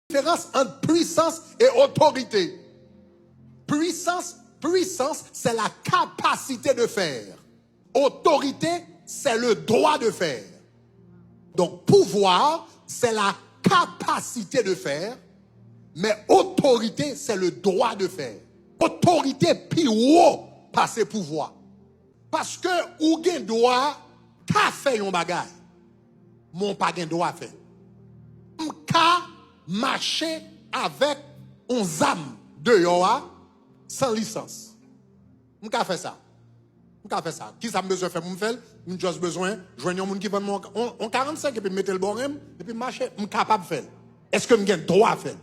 Différence entre puissance et autorité. Puissance, c'est la capacité de faire. Autorité, c'est le droit de faire. Donc, pouvoir, c'est la capacité de faire. Mais autorité, c'est le droit de faire. Autorité, puis haut, passer pouvoir. Parce que, ou gen droit, qu'a fait yon bagay. Mon pas gen droit faire. M'ka marcher avec un âme de yoa sans licence. M'ka fait ça. M'ka fait ça. Qui ça me besoin faire pour me faire? M'ai juste besoin joindre un monde qui vend mon 45 et puis mettre le bon rem et puis marcher. M'capable de faire. Est-ce que m'gen droit à faire?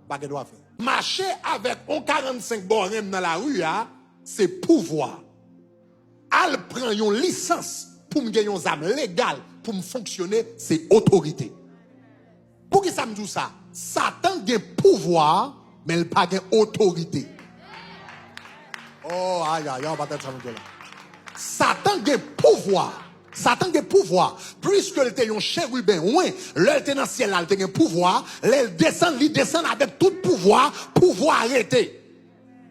Pas de droit à faire. Marcher avec un 45 bon rem dans la rue, c'est pouvoir. Al prend une licence pour me gagner une âme légale pour me fonctionner, c'est autorité. Pour qui ça me dit ça? Satan a pouvoir, mais il n'a pas autorité. Oh, aïe, aïe, on va peut-être ça me dire là. Satan a pouvoir. Satan a pouvoir. Puisque il était un chérubin, oui, là, il était dans le ciel, là, il a pouvoir. Là, il descend avec tout pouvoir arrêter.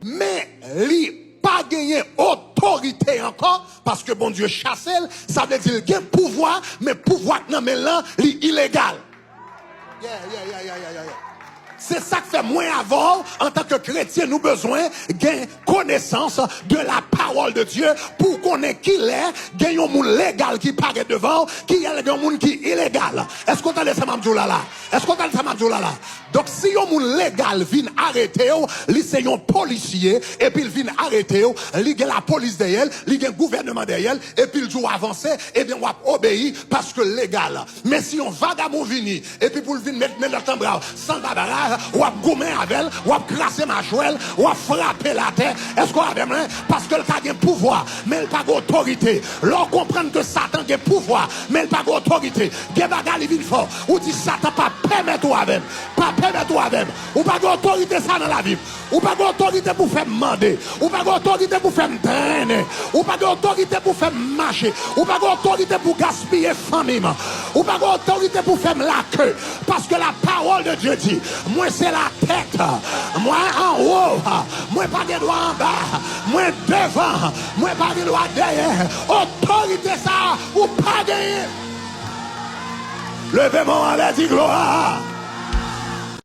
Mais, il pas gagné autorité encore, parce que bon Dieu chasse, ça veut dire qu'il a pouvoir, mais pouvoir non, mais là, il est illégal. Yeah. C'est ça que fait moins avant, en tant que chrétien, nous besoin de connaissance de la parole de Dieu pour connaître qui l'est, gagner un monde légal qui paraît devant, qui est un monde qui est illégal. Est-ce qu'on t'a laissé Mamdou là? Est-ce qu'on t'a laissé Mamdou là? Donc si un monde légal vient arrêter, il c'est un policier, et puis il vient arrêter, il y a la police derrière, il y a le gouvernement derrière, et puis il doit avancer, et bien on va obéir parce que légal. Mais si on vagabond vient, et puis pour venir mettre le tambour sans barrage, ou à gommer avec elle, ou à crasser ma chouelle, ou à frapper la terre. Est-ce qu'on a même parce que le a un pouvoir, mais il n'a pas d'autorité. L'on comprend que Satan a un pouvoir, mais il n'a pas d'autorité. Il y a des choses fort. Ou dit Satan pas permettre ou avec, pas permettre ou avec. Ou pas d'autorité ça dans la vie. Ou pas d'autorité pour faire demander. Ou pas d'autorité pour faire traîner. Ou pas d'autorité pour faire marcher. Ou pas d'autorité pour gaspiller famille. Ou pas d'autorité pour faire la queue. Parce que la parole de Dieu dit, moi c'est la tête, moi en haut, moi pas de droit en bas, moi devant, moi pas de droit derrière. Autorité ça, ou pas gagner. Levez-moi à la gloire.